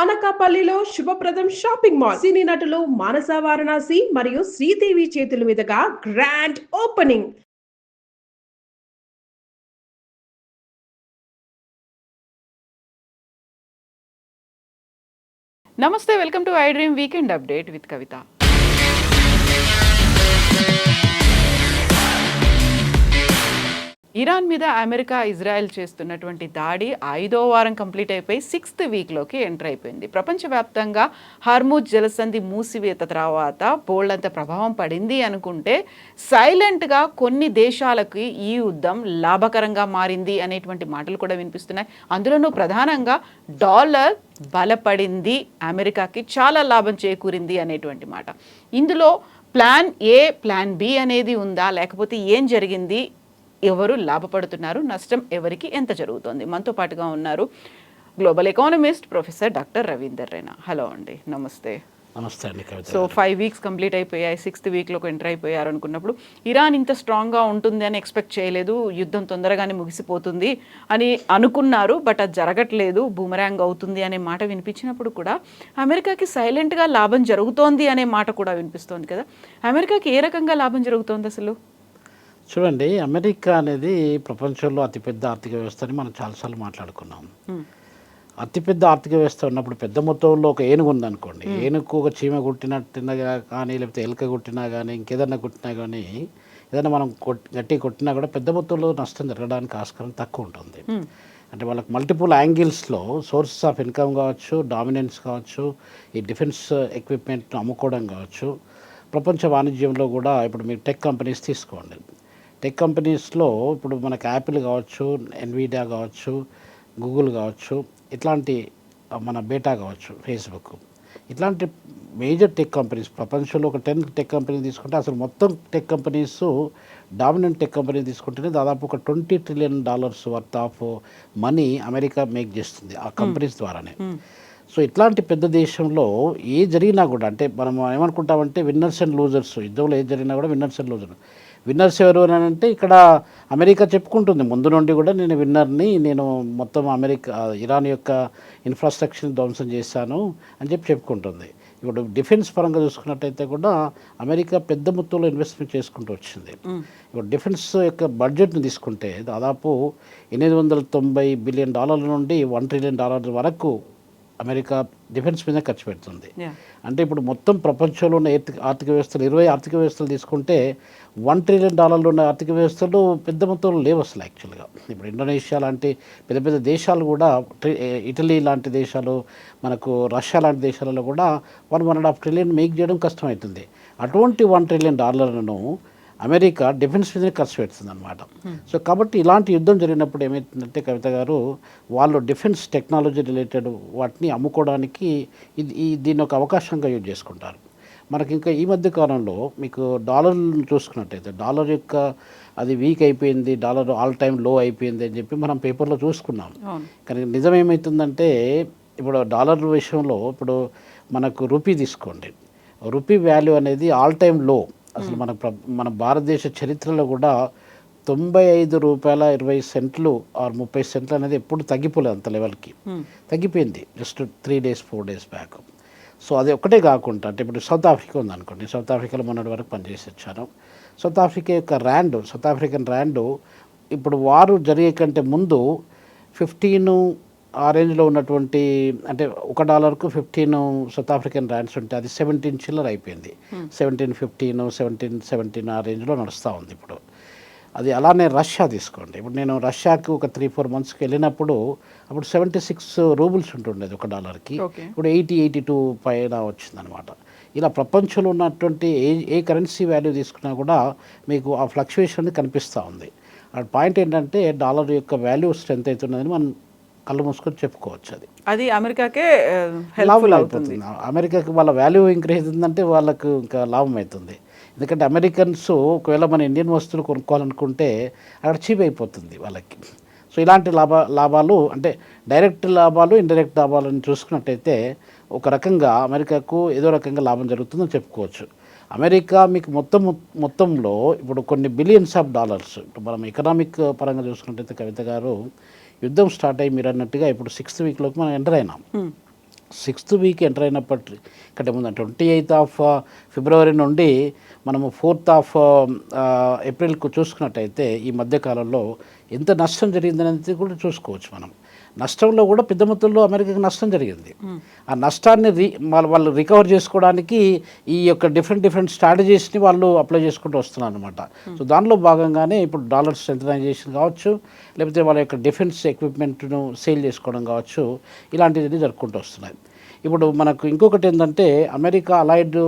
అనకాపల్లిలో శుభప్రదం shopping mall సినీ నటులు మానస వారణాసి మరియు శ్రీదేవి చేతుల మీదుగా గ్రాండ్ ఓపెనింగ్. నమస్తే, welcome to I dream weekend update with Kavitha. Iran మీద అమెరికా, ఇజ్రాయెల్ చేస్తున్నటువంటి దాడి 5వ వారం కంప్లీట్ అయిపోయి 6th వీక్లోకి ఎంటర్ అయిపోయింది. ప్రపంచవ్యాప్తంగా హార్మూజ్ జలసంధి మూసివేత తర్వాత బోల్డంత ప్రభావం పడింది అనుకుంటే సైలెంట్గా కొన్ని దేశాలకి ఈ యుద్ధం లాభకరంగా మారింది అనేటువంటి మాటలు కూడా వినిపిస్తున్నాయి. అందులోనూ ప్రధానంగా డాలర్ బలపడింది, అమెరికాకి చాలా లాభం చేకూరింది అనేటువంటి మాట. ఇందులో ప్లాన్ ఏ, ప్లాన్ బి అనేది ఉందా, లేకపోతే ఏం జరిగింది, ఎవరు లాభపడుతున్నారు, నష్టం ఎవరికి, ఎంత జరుగుతోంది? మనతో పాటుగా ఉన్నారు global economist professor doctor Ravinder Raina. Hello అండి, నమస్తే. నమస్తే అండి కవిత. సో 5 వీక్స్ కంప్లీట్ అయిపోయాయి, 6th వీక్లోకి ఎంటర్ అయిపోయారు అనుకున్నప్పుడు ఇరాన్ ఇంత స్ట్రాంగ్గా ఉంటుంది అని ఎక్స్పెక్ట్ చేయలేదు, యుద్ధం తొందరగానే ముగిసిపోతుంది అని అనుకున్నారు. బట్ అది జరగట్లేదు, బూమరాంగ్ అవుతుంది అనే మాట వినిపించినప్పుడు కూడా అమెరికాకి సైలెంట్గా లాభం జరుగుతోంది అనే మాట కూడా వినిపిస్తోంది కదా. అమెరికాకి ఏ రకంగా లాభం జరుగుతోంది అసలు? చూడండి, అమెరికా అనేది ప్రపంచంలో అతిపెద్ద ఆర్థిక వ్యవస్థ అని మనం చాలాసార్లు మాట్లాడుకున్నాం. అతిపెద్ద ఆర్థిక వ్యవస్థ ఉన్నప్పుడు పెద్ద మొత్తంలో ఒక ఏనుగు ఉందనుకోండి, ఏనుగు ఒక చీమ కుట్టినట్టుగా కానీ, లేకపోతే ఎలుక కుట్టినా కానీ, ఇంకేదన్నా కుట్టినా కానీ, ఏదైనా మనం గట్టి కొట్టినా కూడా పెద్ద మొత్తంలో నష్టం జరగడానికి ఆస్కారం తక్కువ ఉంటుంది. అంటే వాళ్ళకి మల్టిపుల్ యాంగిల్స్లో సోర్సెస్ ఆఫ్ ఇన్కమ్ కావచ్చు, డామినెన్స్ కావచ్చు, ఈ డిఫెన్స్ ఎక్విప్మెంట్ను అమ్ముకోవడం కావచ్చు. ప్రపంచ వాణిజ్యంలో కూడా ఇప్పుడు మీరు టెక్ కంపెనీస్ తీసుకోండి. టెక్ కంపెనీస్లో ఇప్పుడు మనకు యాపిల్ కావచ్చు, ఎన్విడియా కావచ్చు, గూగుల్ కావచ్చు, ఇట్లాంటి మన బేటా కావచ్చు, ఫేస్బుక్, ఇట్లాంటి మేజర్ టెక్ కంపెనీస్ ప్రపంచంలో ఒక 10 టెక్ కంపెనీ తీసుకుంటే అసలు మొత్తం tech companies dominant tech company తీసుకుంటేనే దాదాపు ఒక $20 trillion worth of money America make చేస్తుంది ఆ కంపెనీస్ ద్వారానే. సో ఇట్లాంటి పెద్ద దేశంలో ఏ జరిగినా కూడా, అంటే మనం ఏమనుకుంటామంటే విన్నర్స్ అండ్ లూజర్స్, యుద్ధంలో ఏది జరిగినా కూడా విన్నర్స్ అండ్ లూజర్. విన్నర్స్ ఎవరు అని అంటే ఇక్కడ అమెరికా చెప్పుకుంటుంది ముందు నుండి కూడా, నేను విన్నర్ని, నేను మొత్తం ఇరాన్ యొక్క ఇన్ఫ్రాస్ట్రక్చర్ని ధ్వంసం చేశాను అని చెప్పుకుంటుంది. ఇప్పుడు డిఫెన్స్ పరంగా చూసుకున్నట్టయితే కూడా అమెరికా పెద్ద మొత్తంలో ఇన్వెస్ట్మెంట్ చేసుకుంటూ వచ్చింది. ఇప్పుడు డిఫెన్స్ యొక్క బడ్జెట్ని తీసుకుంటే దాదాపు $890 బిలియన్ నుండి $1 trillion వరకు అమెరికా డిఫెన్స్ మీద ఖర్చు పెడుతుంది. అంటే ఇప్పుడు మొత్తం ప్రపంచంలో ఉన్న ఆర్థిక వ్యవస్థలు 20 ఆర్థిక వ్యవస్థలు తీసుకుంటే $1 trillion ఉన్న ఆర్థిక వ్యవస్థలు పెద్ద మొత్తంలో లేవు అసలు యాక్చువల్గా. ఇప్పుడు ఇండోనేషియా లాంటి పెద్ద పెద్ద దేశాలు కూడా, ఇటలీ లాంటి దేశాలు, మనకు రష్యా లాంటి దేశాలలో కూడా $1.5 trillion మేక్ చేయడం కష్టమవుతుంది. అటువంటి $1 trillion అమెరికా డిఫెన్స్ మీదనే ఖర్చు పెడుతుంది అనమాట. సో కాబట్టి ఇలాంటి యుద్ధం జరిగినప్పుడు ఏమైతుందంటే కవిత గారు, వాళ్ళు డిఫెన్స్ టెక్నాలజీ రిలేటెడ్ వాటిని అమ్ముకోవడానికి దీన్ని ఒక అవకాశంగా యూజ్ చేసుకుంటారు. మనకి ఇంకా ఈ మధ్య కాలంలో మీకు డాలర్ను చూసుకున్నట్టయితే డాలర్ యొక్క అది వీక్ అయిపోయింది, డాలర్ ఆల్ టైమ్ లో అయిపోయింది అని చెప్పి మనం పేపర్లో చూసుకున్నాం. కానీ నిజం ఏమవుతుందంటే ఇప్పుడు డాలర్ విషయంలో ఇప్పుడు మనకు రూపీ తీసుకోండి, రూపీ వాల్యూ అనేది ఆల్ టైమ్ లో. అసలు మన భారతదేశ చరిత్రలో కూడా $95.20 ఆర్ 30 సెంట్లు అనేది ఎప్పుడు తగ్గిపోలేదు అంత లెవెల్కి. తగ్గిపోయింది just 3 days 4 days back. So అది ఒకటే కాకుండా, అంటే ఇప్పుడు సౌత్ ఆఫ్రికా ఉందనుకోండి, సౌత్ ఆఫ్రికాలో మొన్నటి వరకు పనిచేసి వచ్చాను. సౌత్ ఆఫ్రికన్ ర్యాండ్ ఇప్పుడు వారు జరిగే కంటే ముందు 15 ఆ రేంజ్లో ఉన్నటువంటి, అంటే $1కు 15 సౌత్ ఆఫ్రికన్ ర్యాండ్స్ ఉంటే అది 17 చిల్లర అయిపోయింది. 17.15, 17.17 ఆ రేంజ్లో నడుస్తూ ఉంది ఇప్పుడు. అది అలానే రష్యా తీసుకోండి, ఇప్పుడు నేను రష్యాకి ఒక 3-4 monthsకి వెళ్ళినప్పుడు అప్పుడు 76 రూబుల్స్ ఉంటుండేది $1కి, ఇప్పుడు 80-82 పైన వచ్చిందనమాట. ఇలా ప్రపంచంలో ఉన్నటువంటి ఏ కరెన్సీ వాల్యూ తీసుకున్నా కూడా మీకు ఆ ఫ్లక్చుయేషన్ కనిపిస్తూ ఉంది. ఆ పాయింట్ ఏంటంటే డాలర్ యొక్క వాల్యూ స్ట్రెంత్ అవుతున్నదని మనం కళ్ళు మూసుకొని చెప్పుకోవచ్చు. అది అమెరికాకే లాభం అవుతుంది. అమెరికాకి వాళ్ళ వాల్యూ ఇంక్రీజ్ అవుతుందంటే వాళ్ళకు ఇంకా లాభం అవుతుంది. ఎందుకంటే అమెరికన్స్ ఒకవేళ మన ఇండియన్ వస్తువులు కొనుక్కోవాలనుకుంటే అక్కడ చీప్ అయిపోతుంది వాళ్ళకి. సో ఇలాంటి లాభాలు, అంటే డైరెక్ట్ లాభాలు, ఇండైరెక్ట్ లాభాలను చూసుకున్నట్టయితే ఒక రకంగా అమెరికాకు ఏదో రకంగా లాభం జరుగుతుందని చెప్పుకోవచ్చు. అమెరికా మీకు మొత్తంలో ఇప్పుడు కొన్ని బిలియన్స్ ఆఫ్ డాలర్స్, ఇప్పుడు మనం ఎకనామిక్ పరంగా చూసుకున్నట్టయితే కవిత గారు, యుద్ధం స్టార్ట్ అయ్యి మీరు అన్నట్టుగా ఇప్పుడు 6th వీక్లోకి మనం ఎంటర్ అయినాం. 6th వీక్ ఎంటర్ అయినప్పటి కంటే ముందు 28th ఫిబ్రవరి నుండి మనము 4th ఏప్రిల్కు చూసుకున్నట్టయితే ఈ మధ్యకాలంలో ఎంత నష్టం జరిగిందనేది కూడా చూసుకోవచ్చు మనం. నష్టంలో కూడా పెద్ద మొత్తంలో అమెరికాకి నష్టం జరిగింది. ఆ నష్టాన్ని వాళ్ళు రికవర్ చేసుకోవడానికి ఈ యొక్క డిఫరెంట్ స్ట్రాటజీస్ని వాళ్ళు అప్లై చేసుకుంటూ వస్తున్నారు అనమాట. సో దానిలో భాగంగానే ఇప్పుడు డాలర్ స్ట్రెంథనైజేషన్ కావచ్చు, లేకపోతే వాళ్ళ యొక్క డిఫెన్స్ ఎక్విప్మెంట్ను సేల్ చేసుకోవడం కావచ్చు, ఇలాంటివన్నీ జరుపుకుంటూ వస్తున్నాయి. ఇప్పుడు మనకు ఇంకొకటి ఏంటంటే అమెరికా అలైడ్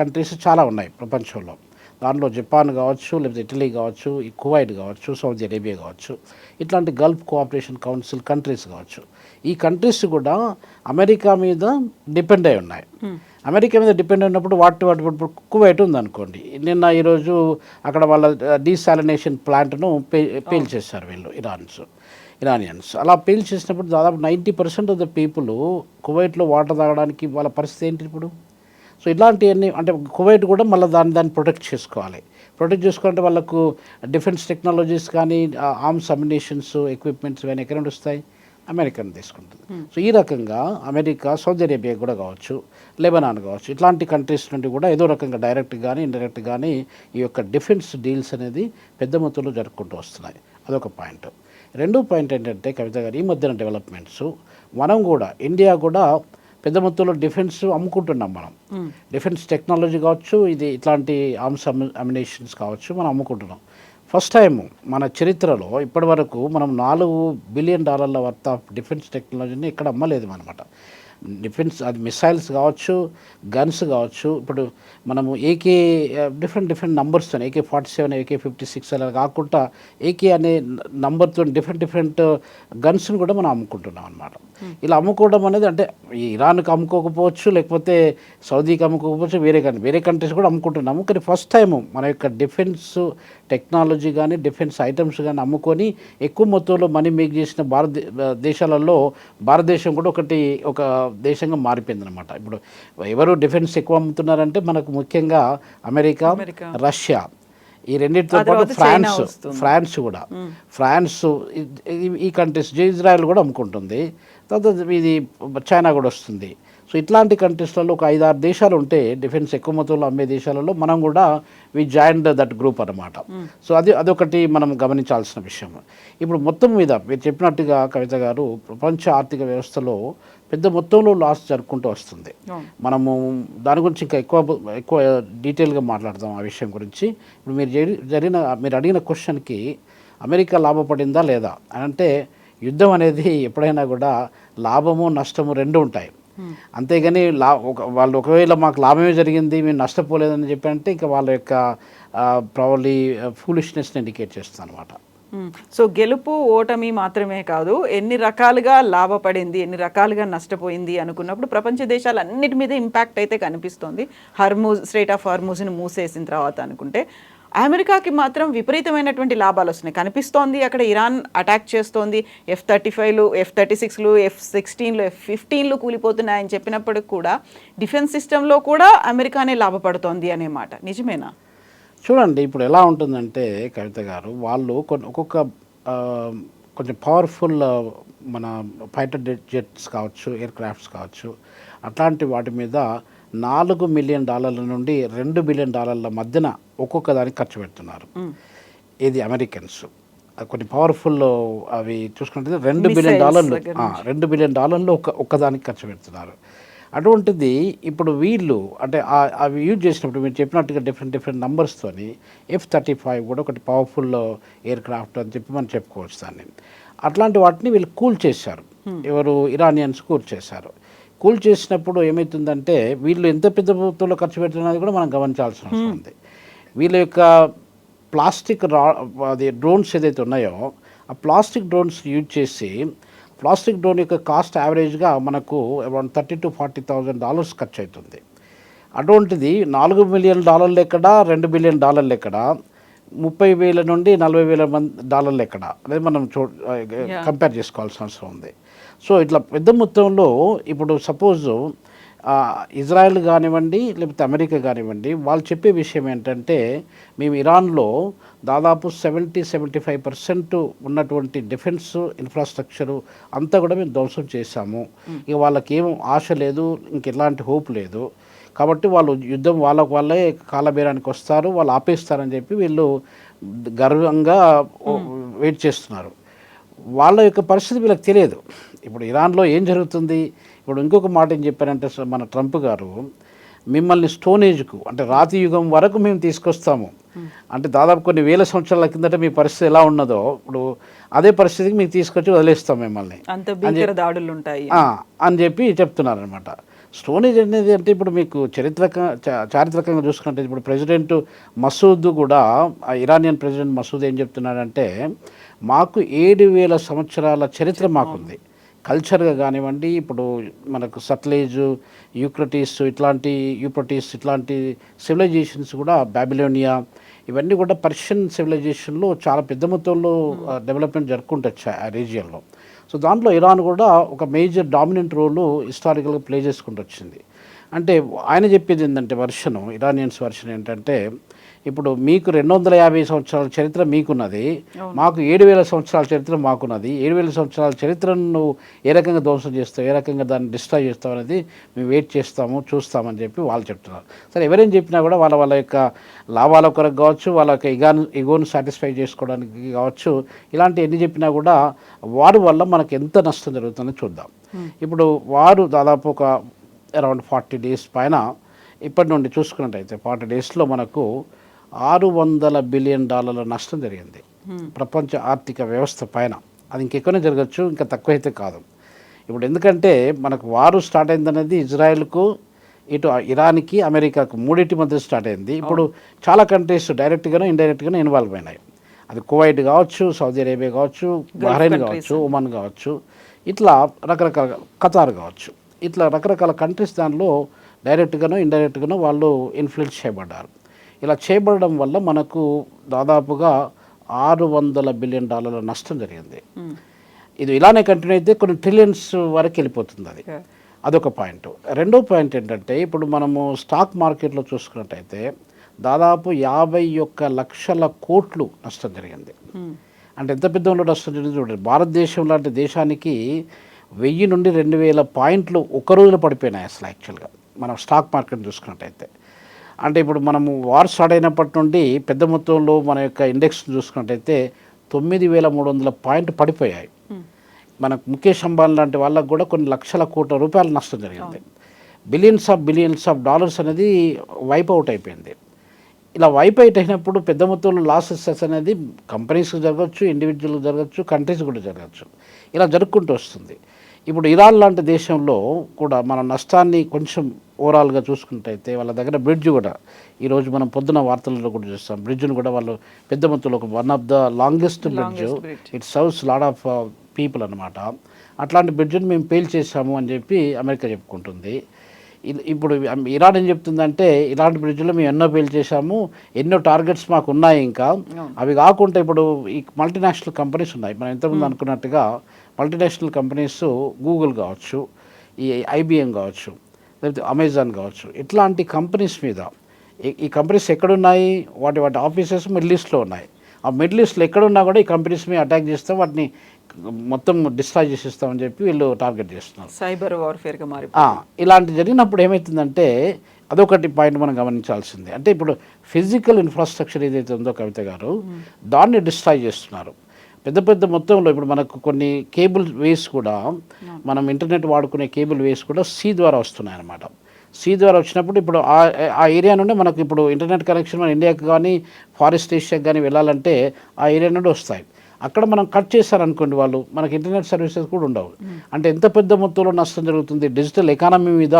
కంట్రీస్ చాలా ఉన్నాయి ప్రపంచంలో. దానిలో జపాన్ కావచ్చు, లేకపోతే ఇటలీ కావచ్చు, కువైట్ కావచ్చు, సౌదీ అరేబియా కావచ్చు, ఇట్లాంటి గల్ఫ్ కోఆపరేషన్ కౌన్సిల్ కంట్రీస్ కావచ్చు. ఈ కంట్రీస్ కూడా అమెరికా మీద డిపెండ్ అయి ఉన్నాయి. అమెరికా మీద డిపెండ్ అయినప్పుడు వాటి ఇప్పుడు కువైట్ ఉందనుకోండి, ఈరోజు అక్కడ వాళ్ళ డీసాలినేషన్ ప్లాంట్ను పేల్చేస్తారు వీళ్ళు ఇరానియన్స్. అలా పేల్చేసినప్పుడు దాదాపు 90% ఆఫ్ ద పీపుల్ కువైట్లో వాటర్ తాగడానికి వాళ్ళ పరిస్థితి ఏంటి ఇప్పుడు? సో ఇట్లాంటివన్నీ అంటే కువైట్ కూడా మళ్ళీ దాన్ని ప్రొటెక్ట్ చేసుకోవాలంటే వాళ్ళకు డిఫెన్స్ టెక్నాలజీస్ కానీ ఆర్మ్స్ అమ్యునిషన్స్ ఎక్విప్మెంట్స్ ఇవన్నీ ఎక్కడ నుండి వస్తాయి? అమెరికన్ తీసుకుంటుంది. సో ఈ రకంగా అమెరికా, సౌదీ అరేబియా కూడా కావచ్చు, లెబనాన్ కావచ్చు, ఇట్లాంటి కంట్రీస్ నుండి కూడా ఏదో రకంగా డైరెక్ట్ కానీ ఇండైరెక్ట్ కానీ ఈ యొక్క డిఫెన్స్ డీల్స్ అనేది పెద్ద మొత్తంలో జరుపుకుంటూ వస్తున్నాయి. అదొక పాయింట్. రెండో పాయింట్ ఏంటంటే కవిత గారు, ఈ మధ్యన డెవలప్మెంట్స్ మనం కూడా ఇండియా కూడా పెద్ద మొత్తంలో డిఫెన్స్ అమ్ముకుంటున్నాం మనం. డిఫెన్స్ టెక్నాలజీ కావచ్చు, ఇది ఇట్లాంటి ఆర్మ్స్ అమ్యునిషన్స్ కావచ్చు, మనం అమ్ముకుంటున్నాం. ఫస్ట్ టైం మన చరిత్రలో ఇప్పటి వరకు మనం $4 బిలియన్ వర్త్ ఆఫ్ డిఫెన్స్ టెక్నాలజీని ఇక్కడ అమ్మలేదు అనమాట. డిఫెన్స్ అది మిసైల్స్ కావచ్చు, గన్స్ కావచ్చు. ఇప్పుడు మనము డిఫరెంట్ నంబర్స్తో AK-47, AK-56 అలా కాకుండా AK అనే నంబర్తో డిఫరెంట్ గన్స్ని కూడా మనం అమ్ముకుంటున్నాం అనమాట. ఇలా అమ్ముకోవడం అనేది అంటే ఇరాన్కి అమ్ముకోకపోవచ్చు, లేకపోతే సౌదీకి అమ్ముకోకపోవచ్చు, వేరే కంట్రీస్ కూడా అమ్ముకుంటున్నాము. కానీ ఫస్ట్ టైము మన యొక్క డిఫెన్స్ టెక్నాలజీ కానీ డిఫెన్స్ ఐటమ్స్ కానీ అమ్ముకొని ఎక్కువ మొత్తంలో మనీ మేక్ చేసిన దేశాలలో భారతదేశం కూడా ఒక దేశంగా మారిపోయింది అనమాట. ఇప్పుడు ఎవరు డిఫెన్స్ ఎక్కువ అమ్ముతున్నారంటే మనకు ముఖ్యంగా అమెరికా, రష్యా, ఈ రెండింటితో పాటు ఫ్రాన్స్ కూడా ఈ కంట్రీస్, ఇజ్రాయెల్ కూడా అమ్ముకుంటుంది. తర్వాత ఇది చైనా కూడా వస్తుంది. సో ఇట్లాంటి కంట్రీస్లలో ఒక 5-6 దేశాలు ఉంటే డిఫెన్స్ ఎక్కువ మొత్తంలో అమ్మే దేశాలలో మనం కూడా వి జాయిన్డ్ దట్ గ్రూప్ అనమాట. సో అదొకటి మనం గమనించాల్సిన విషయం. ఇప్పుడు మొత్తం మీద మీరు చెప్పినట్టుగా కవిత గారు, ప్రపంచ ఆర్థిక వ్యవస్థలో పెద్ద మొత్తంలో లాస్ జరుపుకుంటూ వస్తుంది. మనము దాని గురించి ఇంకా ఎక్కువ డీటెయిల్గా మాట్లాడదాం ఆ విషయం గురించి. ఇప్పుడు మీరు అడిగిన క్వశ్చన్కి అమెరికా లాభపడిందా లేదా అని అంటే, యుద్ధం అనేది ఎప్పుడైనా కూడా లాభము నష్టము రెండు ఉంటాయి. అంతేగాని వాళ్ళు ఒకవేళ మాకు లాభమే జరిగింది మేము నష్టపోలేదని చెప్పారంటే ఇంకా వాళ్ళ యొక్క ప్రాబబ్లీ ఫూలిష్నెస్ని ఇండికేట్ చేస్తుంది అనమాట. సో గెలుపు ఓటమి మాత్రమే కాదు, ఎన్ని రకాలుగా లాభపడింది, ఎన్ని రకాలుగా నష్టపోయింది అనుకున్నప్పుడు ప్రపంచ దేశాలన్నిటి మీద ఇంపాక్ట్ అయితే కనిపిస్తోంది. స్ట్రెయిట్ ఆఫ్ హార్మూజ్ని మూసేసిన తర్వాత అనుకుంటే అమెరికాకి మాత్రం విపరీతమైనటువంటి లాభాలు వస్తున్నాయి కనిపిస్తోంది. అక్కడ ఇరాన్ అటాక్ చేస్తోంది, F-35లు, F-36లు, F-16లు, F-15లు కూలిపోతున్నాయని చెప్పినప్పటికి కూడా డిఫెన్స్ సిస్టంలో కూడా అమెరికానే లాభపడుతోంది అనే మాట నిజమేనా? చూడండి, ఇప్పుడు ఎలా ఉంటుందంటే కవిత గారు, వాళ్ళు కొంచెం పవర్ఫుల్ మన ఫైటర్ జెట్స్ కావచ్చు, ఎయిర్ క్రాఫ్ట్స్ కావచ్చు, అట్లాంటి వాటి మీద $4 మిలియన్ నుండి $2 బిలియన్ మధ్యన ఒక్కొక్క దానికి ఖర్చు పెడుతున్నారు. ఇది అమెరికన్స్ కొన్ని పవర్ఫుల్ అవి చూసుకుంటే $2 బిలియన్ ఒక్కదానికి ఖర్చు పెడుతున్నారు. అటువంటిది ఇప్పుడు వీళ్ళు అంటే అవి యూజ్ చేసినప్పుడు మీరు చెప్పినట్టుగా డిఫరెంట్ నంబర్స్తోని F-35 కూడా ఒకటి పవర్ఫుల్ ఎయిర్ క్రాఫ్ట్ అని చెప్పి మనం చెప్పుకోవచ్చు దాన్ని. అట్లాంటి వాటిని వీళ్ళు కూల్ చేశారు. ఎవరు? ఇరానియన్స్ కూల్ చేశారు. కూల్ చేసినప్పుడు ఏమవుతుందంటే వీళ్ళు ఎంత పెద్ద మొత్తంలో ఖర్చు పెడుతున్నది కూడా మనం గమనించాల్సిన అవసరం ఉంది. వీళ్ళ యొక్క ప్లాస్టిక్ డ్రోన్స్ ఏదైతే ఉన్నాయో ఆ ప్లాస్టిక్ డ్రోన్స్ యూజ్ చేసి, ప్లాస్టిక్ డ్రోన్ యొక్క కాస్ట్ యావరేజ్గా మనకు అరౌండ్ $30,000 to $40,000 ఖర్చు అవుతుంది. అటువంటిది $4 మిలియన్ ఎక్కడ, $2 బిలియన్ ఎక్కడ, $30,000 నుండి $40,000 ఎక్కడ అనేది మనం కంపేర్ చేసుకోవాల్సిన అవసరం ఉంది. సో ఇట్లా పెద్ద మొత్తంలో ఇప్పుడు సపోజ్ ఇజ్రాయెల్ కానివ్వండి లేకపోతే అమెరికా కానివ్వండి, వాళ్ళు చెప్పే విషయం ఏంటంటే మేము ఇరాన్లో దాదాపు 70-75% ఉన్నటువంటి డిఫెన్స్ ఇన్ఫ్రాస్ట్రక్చరు అంతా కూడా మేము ధ్వంసం చేశాము. ఇక వాళ్ళకి ఏం ఆశ లేదు, ఇంక ఎలాంటి హోప్ లేదు. కాబట్టి వాళ్ళు యుద్ధం వాళ్ళే కాలబేరానికి వస్తారు, వాళ్ళు ఆపేస్తారని చెప్పి వీళ్ళు గర్వంగా వెయిట్ చేస్తున్నారు. వాళ్ళ యొక్క పరిస్థితి వీళ్ళకి తెలియదు. ఇప్పుడు ఇరాన్లో ఏం జరుగుతుంది. ఇప్పుడు ఇంకొక మాట ఏం చెప్పారంటే మన ట్రంప్ గారు, మిమ్మల్ని స్టోన్ ఏజ్కు అంటే రాతి యుగం వరకు మేము తీసుకొస్తాము. అంటే దాదాపు కొన్ని వేల సంవత్సరాల కిందట మీ పరిస్థితి ఎలా ఉన్నదో ఇప్పుడు అదే పరిస్థితికి మీకు తీసుకొచ్చి వదిలేస్తాం మిమ్మల్ని అని చెప్పి చెప్తున్నారు అనమాట. స్టోన్ ఏజ్ అనేది అంటే ఇప్పుడు మీకు చారిత్రకంగా చూసుకుంటే ఇప్పుడు ప్రెసిడెంట్ మసూద్ కూడా, ఇరానియన్ ప్రెసిడెంట్ మసూద్ ఏం చెప్తున్నాడంటే మాకు 7,000 సంవత్సరాల చరిత్ర మాకుంది. కల్చర్గా కానివ్వండి, ఇప్పుడు మనకు సట్లేజ్, యూప్రటీస్ ఇట్లాంటి సివిలైజేషన్స్ కూడా, బాబిలోనియా, ఇవన్నీ కూడా పర్షియన్ సివిలైజేషన్లో చాలా పెద్ద మొత్తంలో డెవలప్మెంట్ జరుపుకుంటొచ్చు ఆ రీజియన్లో. సో దాంట్లో ఇరాన్ కూడా ఒక మేజర్ డామినెంట్ రోలు హిస్టారికల్గా ప్లే చేసుకుంటూ వచ్చింది. అంటే ఆయన చెప్పేది ఏంటంటే ఇరానియన్స్ వర్షన్ ఏంటంటే ఇప్పుడు మీకు 250 సంవత్సరాల చరిత్ర మీకున్నది, మాకు 7,000 సంవత్సరాల చరిత్ర మాకున్నది. 7,000 సంవత్సరాల చరిత్రను నువ్వు ఏ రకంగా ధ్వంసం చేస్తావు, ఏ రకంగా దాన్ని డిస్ట్రాయ్ చేస్తావు అనేది మేము వెయిట్ చేస్తాము, చూస్తామని చెప్పి వాళ్ళు చెప్తున్నారు. సరే, ఎవరేం చెప్పినా కూడా వాళ్ళ యొక్క లాభాల కొరకు కావచ్చు, వాళ్ళ యొక్క ఇగోను సాటిస్ఫై చేసుకోవడానికి కావచ్చు, ఇలాంటి ఎన్ని చెప్పినా కూడా వారి వల్ల మనకు ఎంత నష్టం జరుగుతుందో చూద్దాం. ఇప్పుడు వారు దాదాపు ఒక అరౌండ్ 40 days పైన ఇప్పటి నుండి చూసుకున్నట్టయితే 40 daysలో మనకు $600 బిలియన్ నష్టం జరిగింది ప్రపంచ ఆర్థిక వ్యవస్థ పైన. అది ఇంకెక్కువనే జరగచ్చు, ఇంకా తక్కువైతే కాదు. ఇప్పుడు ఎందుకంటే మనకు వారు స్టార్ట్ అయిందనేది ఇజ్రాయెల్కు, ఇటు ఇరాన్కి, అమెరికాకు మూడింటి మధ్య స్టార్ట్ అయింది. ఇప్పుడు చాలా కంట్రీస్ డైరెక్ట్గానో ఇండైరెక్ట్గానో ఇన్వాల్వ్ అయినాయి. అది కువైట్ కావచ్చు, సౌదీ అరేబియా కావచ్చు, బహ్రెయిన్ కావచ్చు, ఒమన్ కావచ్చు, ఇట్లా రకరకాల, ఖతార్ కావచ్చు, ఇట్లా రకరకాల కంట్రీస్ దానిలో డైరెక్ట్గానో ఇండైరెక్ట్గానో వాళ్ళు ఇన్ఫ్లుయెన్స్ చేయబడ్డారు. ఇలా చేయబడడం వల్ల మనకు దాదాపుగా $600 బిలియన్ నష్టం జరిగింది. ఇది ఇలానే కంటిన్యూ అయితే కొన్ని ట్రిలియన్స్ వరకు వెళ్ళిపోతుంది. అదొక పాయింట్. రెండో పాయింట్ ఏంటంటే ఇప్పుడు మనము స్టాక్ మార్కెట్లో చూసుకున్నట్టయితే దాదాపు 51 లక్షల కోట్లు నష్టం జరిగింది. అంటే ఎంత పెద్ద నష్టం జరిగింది చూడండి. భారతదేశం లాంటి దేశానికి 1000 నుండి 2000 పాయింట్లు ఒక రోజులో పడిపోయినాయి అసలు యాక్చువల్గా మనం స్టాక్ మార్కెట్ చూసుకున్నట్టయితే. అంటే ఇప్పుడు మనము వార్ స్టార్ట్ అయినప్పటి నుండి పెద్ద మొత్తంలో మన యొక్క ఇండెక్స్ చూసుకున్నట్టయితే 9,300 పాయింట్లు పడిపోయాయి. మనకు ముఖేష్ అంబానీ లాంటి వాళ్ళకు కూడా కొన్ని లక్షల కోట్ల రూపాయల నష్టం జరిగింది. బిలియన్స్ ఆఫ్ డాలర్స్ అనేది వైప్ అవుట్ అయిపోయింది. ఇలా వైప్ అవుట్ అయినప్పుడు పెద్ద మొత్తంలో లాసెస్ అనేది కంపెనీస్కి జరగచ్చు, ఇండివిజువల్కి జరగచ్చు, కంట్రీస్ కూడా జరగచ్చు. ఇలా జరుపుకుంటూ వస్తుంది. ఇప్పుడు ఇరాన్ లాంటి దేశంలో కూడా మన నష్టాన్ని కొంచెం ఓవరాల్గా చూసుకుంటైతే వాళ్ళ దగ్గర బ్రిడ్జ్ కూడా ఈరోజు మనం పొద్దున వార్తల్లో కూడా చూస్తాం. బ్రిడ్జ్ను కూడా వాళ్ళు పెద్ద మొత్తంలో one of the longest bridge, it serves lot of people అనమాట. అట్లాంటి బ్రిడ్జ్ని మేము పేల్ చేసాము అని చెప్పి అమెరికా చెప్పుకుంటుంది. ఇప్పుడు ఇరాన్ ఏం చెప్తుందంటే ఇలాంటి బ్రిడ్జ్లో మేము ఎన్నో పేల్ చేశాము, ఎన్నో టార్గెట్స్ మాకు ఉన్నాయి. ఇంకా అవి కాకుండా ఇప్పుడు ఈ మల్టీనేషనల్ కంపెనీస్ ఉన్నాయి. మనం ఇంతకుముందు అనుకున్నట్టుగా మల్టీనేషనల్ కంపెనీస్ గూగుల్ కావచ్చు, ఈ IBM కావచ్చు, లేకపోతే అమెజాన్ కావచ్చు, ఇట్లాంటి కంపెనీస్ మీద ఈ కంపెనీస్ ఎక్కడున్నాయి, వాటి ఆఫీసెస్ మిడిల్ ఈస్ట్లో ఉన్నాయి. ఆ మిడిల్ ఈస్ట్లో ఎక్కడున్నా కూడా ఈ కంపెనీస్ మీద అటాక్ చేస్తాం, వాటిని మొత్తం డిస్ట్రాయ్ చేసేస్తామని చెప్పి వీళ్ళు టార్గెట్ చేస్తున్నారు. సైబర్ వార్ఫేర్గా మారి ఇలాంటి జరిగినప్పుడు ఏమవుతుందంటే అదొకటి పాయింట్ మనం గమనించాల్సిందే. అంటే ఇప్పుడు ఫిజికల్ ఇన్ఫ్రాస్ట్రక్చర్ ఏదైతే ఉందో కవిత గారు, దాన్ని డిస్ట్రాయ్ చేస్తున్నారు పెద్ద మొత్తంలో. ఇప్పుడు మనకు కొన్ని కేబుల్ వేస్ కూడా, మనం ఇంటర్నెట్ వాడుకునే కేబుల్ వేస్ కూడా సీ ద్వారా వస్తున్నాయి అన్నమాట. సీ ద్వారా వచ్చినప్పుడు ఇప్పుడు ఆ ఏరియా నుండి మనకు ఇప్పుడు ఇంటర్నెట్ కనెక్షన్ మన ఇండియాకి కానీ ఫారెస్ట్ ఏషియాకి కానీ వెళ్ళాలంటే ఆ ఏరియా నుండి వస్తాయి. అక్కడ మనం కట్ చేశారనుకోండి వాళ్ళు, మనకి ఇంటర్నెట్ సర్వీసెస్ కూడా ఉండవు. అంటే ఎంత పెద్ద మొత్తంలో నష్టం జరుగుతుంది, డిజిటల్ ఎకానమీ మీద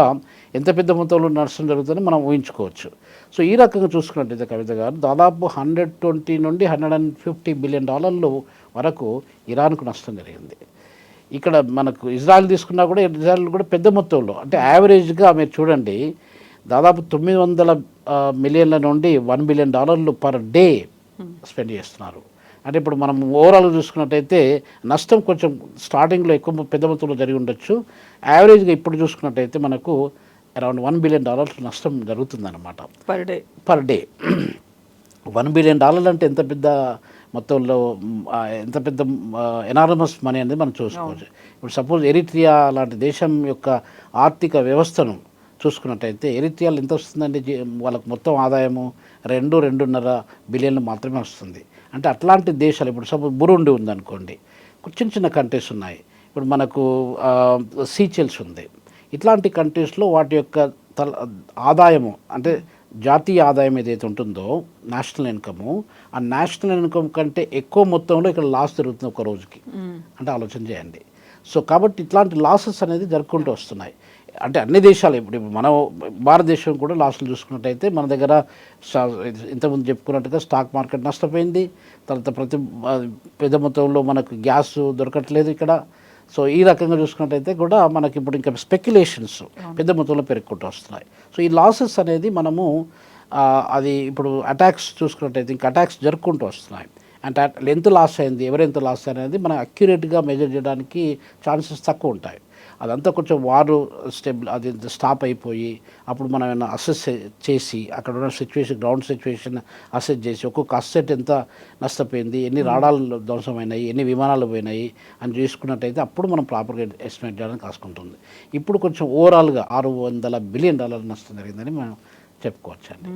ఎంత పెద్ద మొత్తంలో నష్టం జరుగుతుందని మనం ఊహించుకోవచ్చు. సో ఈ రకంగా చూసుకున్నట్టయితే కవిత గారు దాదాపు $120 నుండి $150 బిలియన్ వరకు ఇరాన్కు నష్టం జరిగింది. ఇక్కడ మనకు ఇజ్రాయెల్ తీసుకున్నా కూడా ఇజ్రాయెల్ కూడా పెద్ద మొత్తంలో, అంటే యావరేజ్గా మీరు చూడండి దాదాపు 900 మిలియన్ల నుండి $1 బిలియన్ పర్ డే స్పెండ్ చేస్తున్నారు. అంటే ఇప్పుడు మనం ఓవరాల్గా చూసుకున్నట్టయితే నష్టం కొంచెం స్టార్టింగ్లో ఎక్కువ పెద్ద మొత్తంలో జరిగి ఉండొచ్చు. యావరేజ్గా ఇప్పుడు చూసుకున్నట్టయితే మనకు అరౌండ్ $1 బిలియన్ నష్టం జరుగుతుందన్నమాట పర్ డే. $1 బిలియన్ అంటే ఎంత పెద్ద మొత్తంలో ఎంత పెద్ద ఎనార్మస్ మనీ అనేది మనం చూసుకోవచ్చు. ఇప్పుడు సపోజ్ ఎరిట్రియా లాంటి దేశం యొక్క ఆర్థిక వ్యవస్థను చూసుకున్నట్టయితే ఎరిట్రియాలో ఎంత వస్తుందండి? వాళ్ళకు మొత్తం ఆదాయము 2-2.5 బిలియన్లు మాత్రమే వస్తుంది. అంటే అట్లాంటి దేశాలు, ఇప్పుడు సపోజ్ బురుండి ఉందనుకోండి, చిన్న చిన్న కంట్రీస్ ఉన్నాయి. ఇప్పుడు మనకు సీచెల్స్ ఉంది. ఇట్లాంటి కంట్రీస్లో వాటి యొక్క ఆదాయము అంటే జాతీయ ఆదాయం ఏదైతే ఉంటుందో నేషనల్ ఇన్కము, ఆ నేషనల్ ఇన్కమ్ కంటే ఎక్కువ మొత్తంలో ఇక్కడ లాస్ జరుగుతుంది ఒక రోజుకి. అంటే ఆలోచన చేయండి. సో కాబట్టి ఇట్లాంటి లాసెస్ అనేది జరుపుకుంటూ వస్తున్నాయి. అంటే అన్ని దేశాలు, ఇప్పుడు మన భారతదేశం కూడా లాస్లు చూసుకున్నట్టయితే మన దగ్గర ఇంతకుముందు చెప్పుకున్నట్టుగా స్టాక్ మార్కెట్ నష్టపోయింది. తర్వాత పెద్ద మొత్తంలో మనకు గ్యాస్ దొరకట్లేదు ఇక్కడ. సో ఈ రకంగా చూసుకున్నట్టయితే కూడా మనకి ఇప్పుడు ఇంకా స్పెక్యులేషన్స్ పెద్ద మొత్తంలో పెరుగుకుంటూ వస్తున్నాయి. సో ఈ లాసెస్ అనేది మనము అది ఇప్పుడు అటాక్స్ చూసుకున్నట్టయితే ఇంకా అటాక్స్ జరుపుకుంటూ వస్తున్నాయి. అంటే ఎంత లాస్ అయింది, ఎవరెంత లాస్ అనేది మనం అక్యురేట్గా మెజర్ చేయడానికి ఛాన్సెస్ తక్కువ ఉంటాయి. అదంతా కొంచెం వారు అది స్టాప్ అయిపోయి అప్పుడు మనం ఏమైనా అసెస్ చేసి అక్కడ ఉన్న సిచ్యువేషన్, గ్రౌండ్ సిచ్యువేషన్ అసెస్ చేసి ఒక్కొక్క అసెట్ ఎంత నష్టపోయింది, ఎన్ని రాడాలు ధ్వంసమైనాయి, ఎన్ని విమానాలు పోయినాయి అని చూసుకున్నట్టయితే అప్పుడు మనం ప్రాపర్గా ఎస్టిమేట్ చేయడానికి కాసుకుంటుంది. ఇప్పుడు కొంచెం ఓవరాల్గా $600 బిలియన్ నష్టం జరిగిందని మనం చెప్పుకోవచ్చండి.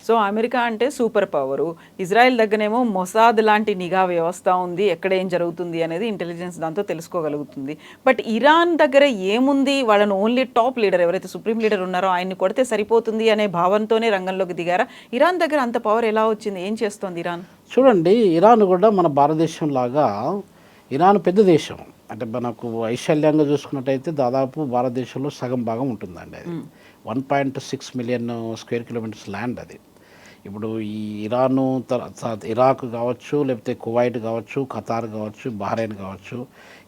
సో అమెరికా అంటే సూపర్ పవరు, ఇజ్రాయెల్ దగ్గరేమో మొసాద్ లాంటి నిఘా వ్యవస్థ ఉంది, ఎక్కడ ఏం జరుగుతుంది అనేది ఇంటెలిజెన్స్ దాంతో తెలుసుకోగలుగుతుంది. బట్ ఇరాన్ దగ్గర ఏముంది? వాళ్ళని ఓన్లీ టాప్ లీడర్ ఎవరైతే సుప్రీం లీడర్ ఉన్నారో ఆయన్ని కొడితే సరిపోతుంది అనే భావంతోనే రంగంలోకి దిగారా? ఇరాన్ దగ్గర అంత పవర్ ఎలా వచ్చింది? ఏం చేస్తోంది ఇరాన్? చూడండి, ఇరాన్ కూడా మన భారతదేశం లాగా ఇరాన్ పెద్ద దేశం. అంటే మనకు వైశాల్యంగా చూసుకున్నట్టయితే దాదాపు భారతదేశంలో సగం భాగం ఉంటుందండి. అది 1.6 మిలియన్ స్క్వేర్ కిలోమీటర్స్ ల్యాండ్ అది. ఇప్పుడు ఈ ఇరాను ఇరాక్ కావచ్చు, లేకపోతే కువైట్ కావచ్చు, ఖతార్ కావచ్చు, బహ్రెయిన్ కావచ్చు,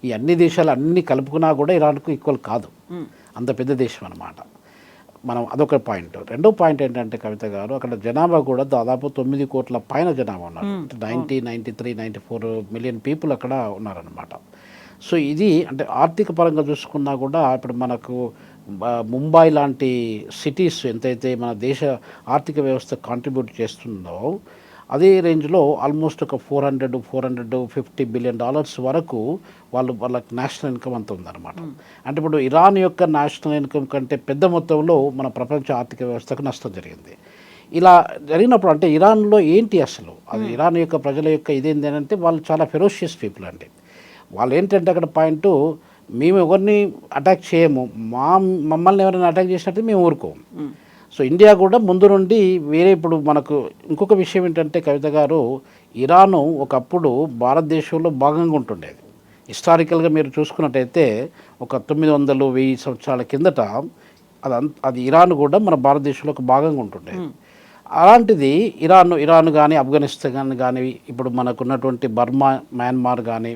ఈ అన్ని దేశాలు అన్నీ కలుపుకున్నా కూడా ఇరాన్కు ఈక్వల్ కాదు. అంత పెద్ద దేశం అన్నమాట. మనం అదొక పాయింట్. రెండో పాయింట్ ఏంటంటే కవిత గారు, అక్కడ జనాభా కూడా దాదాపు 9 కోట్ల పైన జనాభా ఉన్నారు. 93-94 మిలియన్ పీపుల్ అక్కడ ఉన్నారనమాట. సో ఇది అంటే ఆర్థిక పరంగా చూసుకున్నా కూడా ఇప్పుడు మనకు ముంబై లాంటి సిటీస్ ఎంతైతే మన దేశ ఆర్థిక వ్యవస్థ కాంట్రిబ్యూట్ చేస్తుందో అదే రేంజ్లో ఆల్మోస్ట్ ఒక $450 బిలియన్ వరకు వాళ్ళకి నేషనల్ ఇన్కమ్ అంత ఉందన్నమాట. అంటే ఇప్పుడు ఇరాన్ యొక్క నేషనల్ ఇన్కమ్ కంటే పెద్ద మొత్తంలో మన ప్రపంచ ఆర్థిక వ్యవస్థకు నష్టం జరిగింది. ఇలా జరిగినప్పుడు అంటే ఇరాన్లో ఏంటి అసలు అది ఇరాన్ యొక్క ప్రజల యొక్క ఇదేంటి అంటే వాళ్ళు చాలా ఫెరోషియస్ పీపుల్ అండి. వాళ్ళు ఏంటంటే అక్కడ పాయింట్, మేము ఎవరిని అటాక్ చేయము, మమ్మల్ని ఎవరైనా అటాక్ చేసినట్టు మేము ఊరుకోము. సో ఇండియా కూడా ముందు నుండి వేరే, ఇప్పుడు మనకు ఇంకొక విషయం ఏంటంటే కవిత గారు, ఇరాను ఒకప్పుడు భారతదేశంలో భాగంగా ఉంటుండేది. హిస్టారికల్గా మీరు చూసుకున్నట్టయితే ఒక 900-1000 సంవత్సరాల కిందట అది ఇరాన్ కూడా మన భారతదేశంలో ఒక భాగంగా ఉంటుండేది. అలాంటిది ఇరాన్ కానీ ఆఫ్ఘనిస్తాన్ కానీ ఇప్పుడు మనకున్నటువంటి బర్మా, మయన్మార్ కానీ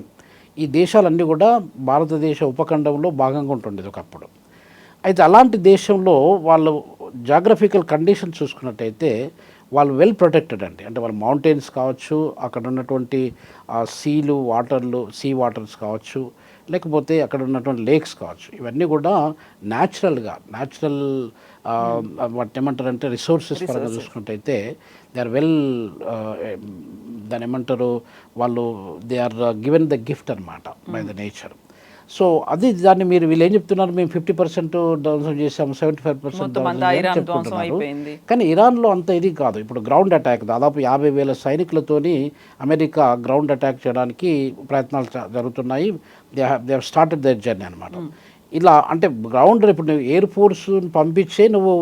ఈ దేశాలన్నీ కూడా భారతదేశ ఉపఖండంలో భాగంగా ఉంటుండేది ఒకప్పుడు. అయితే అలాంటి దేశంలో వాళ్ళు జాగ్రఫికల్ కండిషన్స్ చూసుకున్నట్టయితే వాళ్ళు వెల్ ప్రొటెక్టెడ్ అండి. అంటే వాళ్ళ మౌంటైన్స్ కావచ్చు, అక్కడ ఉన్నటువంటి సీ వాటర్స్ కావచ్చు, లేకపోతే అక్కడ ఉన్నటువంటి లేక్స్ కావచ్చు, ఇవన్నీ కూడా న్యాచురల్ వాటిని ఏమంటారంటే రిసోర్సెస్ పరంగా చూసుకున్నట్టయితే దే ఆర్ వెల్, దాని ఏమంటారు వాళ్ళు, they are given the gift అనమాట బై ద నేచర్. సో అది దాన్ని వీళ్ళు ఏం చెప్తున్నారు, మేము 50% ధ్వంసం చేసాము, 75% చెప్తున్నారు. కానీ ఇరాన్లో అంత ఇది కాదు. ఇప్పుడు గ్రౌండ్ అటాక్ దాదాపు 50,000 సైనికులతోని అమెరికా గ్రౌండ్ అటాక్ చేయడానికి ప్రయత్నాలు జరుగుతున్నాయి. They have started their journey అనమాట. ఇలా అంటే గ్రౌండ్, ఇప్పుడు నువ్వు ఎయిర్ ఫోర్స్ని పంపించే నువ్వు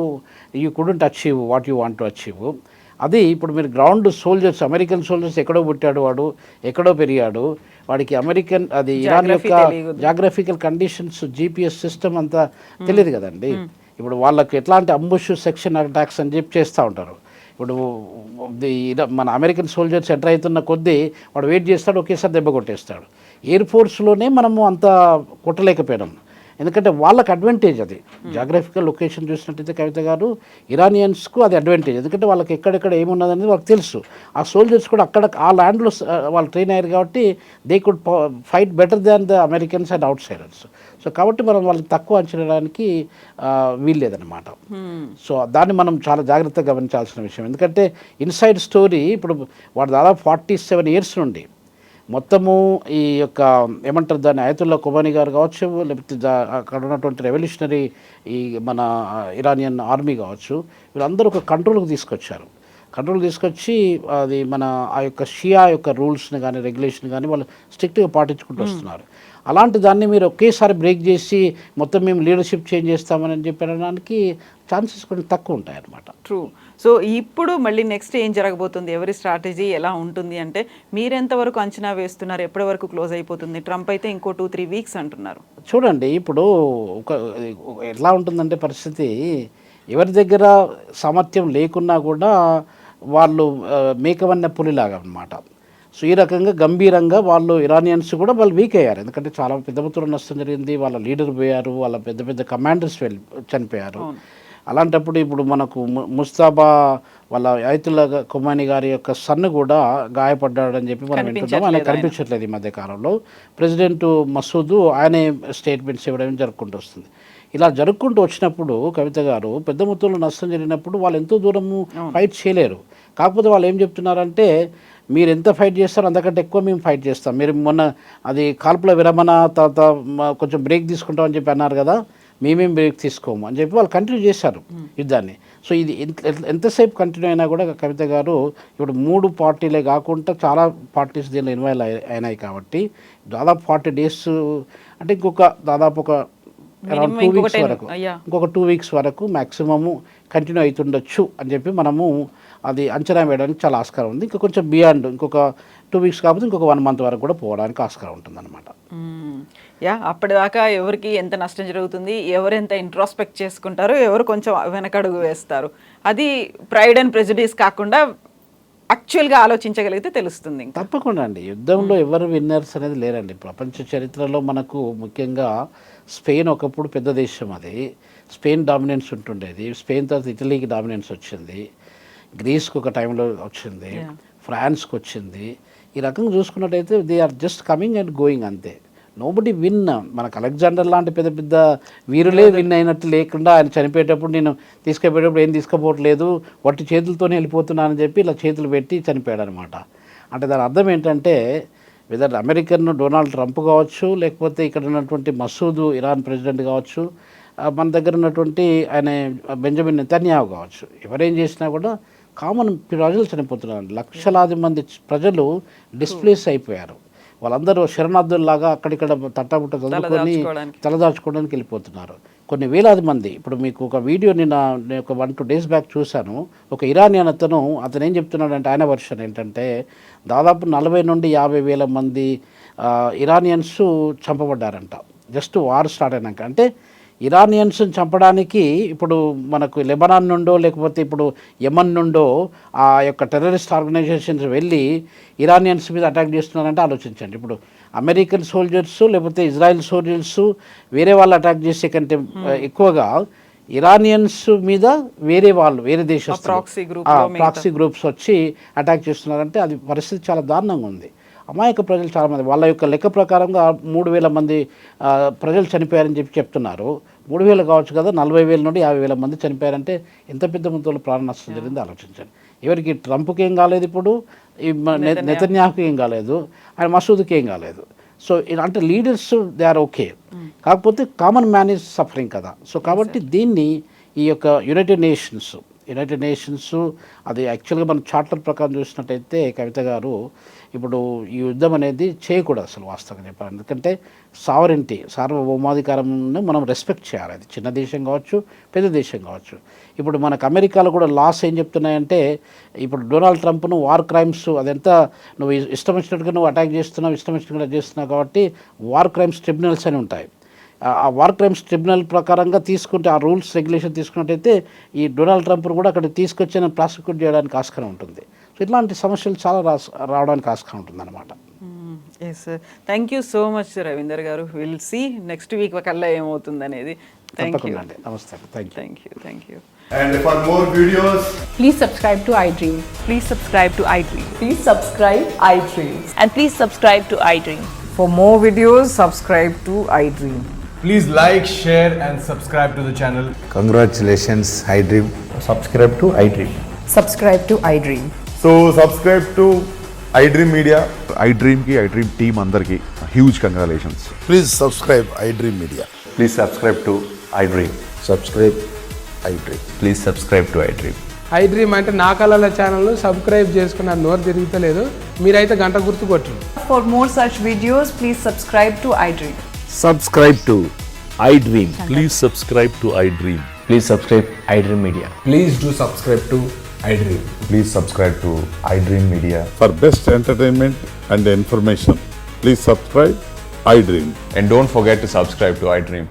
you couldn't achieve what you want to achieve. అది ఇప్పుడు మీరు గ్రౌండ్ సోల్జర్స్, అమెరికన్ సోల్జర్స్ ఎక్కడో పుట్టాడు వాడు, ఎక్కడో పెరిగాడు, వాడికి అమెరికన్ అది ఇరాన్ యొక్క జాగ్రఫికల్ కండిషన్స్, GPS సిస్టమ్ అంతా తెలియదు కదండి. ఇప్పుడు వాళ్ళకి ఎట్లాంటి అంబుష్ సెక్షన్ అటాక్స్ అని చెప్పి చేస్తూ ఉంటారు. ఇప్పుడు మన అమెరికన్ సోల్జర్స్ ఎంటర్ అవుతున్న కొద్దీ వాడు వెయిట్ చేస్తాడు, ఒకేసారి దెబ్బ కొట్టేస్తాడు. ఎయిర్ ఫోర్స్లోనే మనము అంత కొట్టలేకపోయినాం. ఎందుకంటే వాళ్ళకి అడ్వాంటేజ్ అది. జాగ్రఫికల్ లొకేషన్ చూసినట్టయితే కవిత గారు ఇరానియన్స్కు అది అడ్వాంటేజ్. ఎందుకంటే వాళ్ళకి ఎక్కడెక్కడ ఏమున్నదనేది వాళ్ళకి తెలుసు. ఆ సోల్జర్స్ కూడా అక్కడ ఆ ల్యాండ్లో వాళ్ళు ట్రైన్ అయ్యారు కాబట్టి they could fight better than the Americans and outsiders. So కాబట్టి మనం వాళ్ళకి తక్కువ అంచనానికి వీల్లేదన్నమాట. సో దాన్ని మనం చాలా జాగ్రత్తగా గమనించాల్సిన విషయం. ఎందుకంటే ఇన్సైడ్ స్టోరీ ఇప్పుడు వాడు దాదాపు 47 years నుండి మొత్తము ఈ యొక్క ఏమంటారు దాన్ని అయతుల్లా ఖొమైనీ గారు కావచ్చు, లేకపోతే అక్కడ ఉన్నటువంటి రెవల్యూషనరీ ఈ మన ఇరానియన్ ఆర్మీ కావచ్చు, వీళ్ళందరూ ఒక కంట్రోల్కి తీసుకొచ్చారు. కంట్రోల్ తీసుకొచ్చి అది మన ఆ యొక్క షియా యొక్క రూల్స్ని కానీ రెగ్యులేషన్ కానీ వాళ్ళు స్ట్రిక్ట్గా పాటించుకుంటూ వస్తున్నారు. అలాంటి దాన్ని మీరు ఒకేసారి బ్రేక్ చేసి మొత్తం మేము లీడర్షిప్ చేంజ్ చేస్తామని చెప్పడానికి ఛాన్సెస్ కొంచెం తక్కువ ఉంటాయి అన్నమాట. ట్రూ. సో ఇప్పుడు మళ్ళీ నెక్స్ట్ ఏం జరగబోతుంది, ఎవరి స్ట్రాటజీ ఎలా ఉంటుంది అంటే మీరెంతవరకు అంచనా వేస్తున్నారు, ఎప్పటి వరకు క్లోజ్ అయిపోతుంది? ట్రంప్ అయితే ఇంకో 2-3 weeks అంటున్నారు. చూడండి ఇప్పుడు ఎట్లా ఉంటుందంటే పరిస్థితి, ఎవరి దగ్గర సామర్థ్యం లేకున్నా కూడా వాళ్ళు మేకవన్న పులిలాగా అన్నమాట. సో ఈ రకంగా గంభీరంగా వాళ్ళు ఇరానియన్స్ కూడా వాళ్ళు వీక్ అయ్యారు. ఎందుకంటే చాలా పెద్ద మొత్తంలో నష్టం జరిగింది. వాళ్ళ లీడర్ పోయారు, వాళ్ళ పెద్ద పెద్ద కమాండర్స్ చనిపోయారు. అలాంటప్పుడు ఇప్పుడు మనకు ముస్తాబా వాళ్ళ అయతుల్లా ఖొమైనీ గారి యొక్క సన్ను కూడా గాయపడ్డాడని చెప్పి మనం వింటున్నాం. ఆయన కనిపించట్లేదు ఈ మధ్య కాలంలో. ప్రెసిడెంట్ మసూద్ ఆయనే స్టేట్మెంట్స్ ఇవ్వడం జరుపుకుంటూ వస్తుంది. ఇలా జరుపుకుంటూ వచ్చినప్పుడు కవిత గారు పెద్ద మొత్తంలో నష్టం జరిగినప్పుడు వాళ్ళు ఎంతో దూరము ఫైట్ చేయలేరు. కాకపోతే వాళ్ళు ఏం చెప్తున్నారంటే మీరు ఎంత ఫైట్ చేస్తారో అంతకంటే ఎక్కువ మేము ఫైట్ చేస్తాం. మీరు మొన్న అది కాల్పుల విరమణ తర్వాత కొంచెం బ్రేక్ తీసుకుంటామని చెప్పి అన్నారు కదా, మేమేం బ్రేక్ తీసుకోము అని చెప్పి వాళ్ళు కంటిన్యూ చేశారు యుద్ధాన్ని. సో ఇది ఎంతసేపు కంటిన్యూ అయినా కూడా కవిత గారు ఇప్పుడు 3 పార్టీలే కాకుండా చాలా పార్టీస్ దీనిలో ఇన్వాల్వ్ అయినాయి కాబట్టి దాదాపు 40 days అంటే దాదాపు ఒక అరౌండ్ 2 weeks వరకు, ఇంకొక 2 weeks వరకు మ్యాక్సిమము కంటిన్యూ అవుతుండొచ్చు అని చెప్పి మనము అది అంచనా వేయడానికి చాలా ఆస్కారం ఉంది. ఇంకా కొంచెం బియాండ్ ఇంకొక 2 weeks కాకపోతే ఇంకొక 1 month వరకు కూడా పోవడానికి ఆస్కారం ఉంటుందన్నమాట. అప్పటిదాకా ఎవరికి ఎంత నష్టం జరుగుతుంది, ఎవరు ఎంత ఇంట్రాస్పెక్ట్ చేసుకుంటారు, ఎవరు కొంచెం వెనకడుగు వేస్తారు, అది ప్రైడ్ అండ్ ప్రెజుడిస్ కాకుండా యాక్చువల్గా ఆలోచించగలిగితే తెలుస్తుంది. తప్పకుండా అండి. యుద్ధంలో ఎవరు విన్నర్స్ అనేది లేరండి. ప్రపంచ చరిత్రలో మనకు ముఖ్యంగా స్పెయిన్ ఒకప్పుడు పెద్ద దేశం, అది స్పెయిన్ డామినెన్స్ ఉంటుండేది. స్పెయిన్ తర్వాత ఇటలీకి డామినెన్స్ వచ్చింది, గ్రీస్కి ఒక టైంలో వచ్చింది, ఫ్రాన్స్కి వచ్చింది. ఈ రకంగా చూసుకున్నట్టయితే they are just coming and going అంతే. Nobody win. మనకు అలెగ్జాండర్ లాంటి పెద్ద పెద్ద వీరులే విన్ అయినట్టు లేకుండా ఆయన చనిపోయేటప్పుడు నేను తీసుకుపోయేటప్పుడు ఏం తీసుకుపోవట్లేదు, వట్టి చేతులతోనే వెళ్ళిపోతున్నానని చెప్పి ఇలా చేతులు పెట్టి చనిపోయాడు అనమాట. అంటే దాని అర్థం ఏంటంటే వెదర్ అమెరికన్ డొనాల్డ్ ట్రంప్ కావచ్చు, లేకపోతే ఇక్కడ ఉన్నటువంటి మసూద్ ఇరాన్ ప్రెసిడెంట్ కావచ్చు, మన దగ్గర ఉన్నటువంటి ఆయన బెంజమిన్ నెతన్యాహు కావచ్చు, ఎవరేం చేసినా కూడా కామన్ ప్రజలు చనిపోతున్నారు. లక్షలాది మంది ప్రజలు డిస్ప్లేస్ అయిపోయారు. వాళ్ళందరూ శరణార్థుల్లాగా అక్కడిక్కడ తట్టబుట్ట చదువుకొని తలదాచుకోవడానికి వెళ్ళిపోతున్నారు. కొన్ని వేలాది మంది. ఇప్పుడు మీకు ఒక వీడియో నేను ఒక 1-2 days బ్యాక్ చూశాను. ఒక ఇరానియన్ అతను ఏం చెప్తున్నాడంటే ఆయన వర్షన్ ఏంటంటే దాదాపు 40 నుండి 50 మంది ఇరానియన్స్ చంపబడ్డారంట జస్ట్ వార్ స్టార్ట్ అయినాక. అంటే ఇరానియన్స్ని చంపడానికి ఇప్పుడు మనకు లెబనాన్ నుండో లేకపోతే ఇప్పుడు యమన్ నుండో ఆ యొక్క టెర్రరిస్ట్ ఆర్గనైజేషన్స్ వెళ్ళి ఇరానియన్స్ మీద అటాక్ చేస్తున్నారంటే ఆలోచించండి. ఇప్పుడు అమెరికన్ సోల్జర్స్ లేకపోతే ఇజ్రాయెల్ సోల్జర్స్ వేరే వాళ్ళు అటాక్ చేసే కంటే ఎక్కువగా ఇరానియన్స్ మీద వేరే దేశం ప్రాక్సీ గ్రూప్స్ వచ్చి అటాక్ చేస్తున్నారంటే అది పరిస్థితి చాలా దారుణంగా ఉంది. అమాయక ప్రజలు చాలామంది వాళ్ళ యొక్క లెక్క ప్రకారంగా 3,000 మంది ప్రజలు చనిపోయారని చెప్తున్నారు. 3,000 కావచ్చు కదా, 40,000 నుండి 50,000 మంది చనిపోయారంటే ఎంత పెద్ద మొత్తంలో ప్రాణ నష్టం జరిగిందో ఆలోచించండి. ఎవరికి ట్రంప్కి ఏం కాలేదు, ఇప్పుడు ఈ నెతన్యాహుకి ఏం కాలేదు, ఆయన మసూద్కి ఏం కాలేదు. సో అంటే లీడర్స్ దే ఆర్ ఓకే, కాకపోతే కామన్ మ్యాన్ ఈజ్ సఫరింగ్ కదా. సో కాబట్టి దీన్ని ఈ యొక్క యునైటెడ్ నేషన్స్ అది యాక్చువల్గా మన చార్టర్ ప్రకారం చూసినట్టయితే కవిత గారు ఇప్పుడు ఈ యుద్ధం అనేది చేయకూడదు అసలు వాస్తవంగా చెప్పాలి. ఎందుకంటే సార్వభౌమాధికారంను మనం రెస్పెక్ట్ చేయాలి. అది చిన్న దేశం కావచ్చు, పెద్ద దేశం కావచ్చు. ఇప్పుడు మనకు అమెరికాలో కూడా లాస్ ఏం చెప్తున్నాయంటే ఇప్పుడు డొనాల్డ్ ట్రంప్ను వార్ క్రైమ్స్ అదంతా నువ్వు ఇష్టం వచ్చినట్టుగా నువ్వు అటాక్ చేస్తున్నావు, ఇష్టం వచ్చినట్టుగా చేస్తున్నావు కాబట్టి వార్ క్రైమ్స్ ట్రిబ్యునల్స్ అని ఉంటాయి. ఆ వార్ క్రైమ్స్ ట్రిబ్యునల్ ప్రకారంగా తీసుకుంటే ఆ రూల్స్ రెగ్యులేషన్ తీసుకున్నట్టయితే ఈ డొనాల్డ్ ట్రంప్ను కూడా అక్కడ తీసుకొచ్చి ప్రాసిక్యూట్ చేయడానికి ఆస్కారం ఉంటుంది. సో ఇట్లాంటి సమస్యలు చాలా రావడానికి ఆస్కారం ఉంటుంది అన్నమాట. Yes thank you so much Ravinder గారు. విల్ సీ నెక్స్ట్ వీక్ కల్లా ఏమవుతుంది అనేది. థ్యాంక్ యూ తప్పకుండా అండి. నమస్తే. Thank you. And for more videos, Please subscribe to iDream. Please subscribe to iDream. Please subscribe iDream. And please subscribe to iDream. For more videos, subscribe to iDream. please like, share, and subscribe to the channel. Congratulations, iDream. Subscribe to iDream. Subscribe to iDream. So subscribe to iDream Media. iDream ki iDream team అందరికి huge congratulations. Please subscribe iDream Media. Please subscribe to iDream. Subscribe iDream. Please subscribe to iDream. iDream అంటే నా కళల ఛానల్ను subscribe చేసుకున్న నోరు తిరుగుతలేదు, మీరైతే గంట గుర్తు కొట్టండి. For more such videos, please subscribe to iDream. Subscribe to iDream. Please subscribe to iDream. Please subscribe iDream Media. Please do subscribe to iDream. Please subscribe to iDream Media. For best entertainment and information, please subscribe iDream. And don't forget to subscribe to iDream.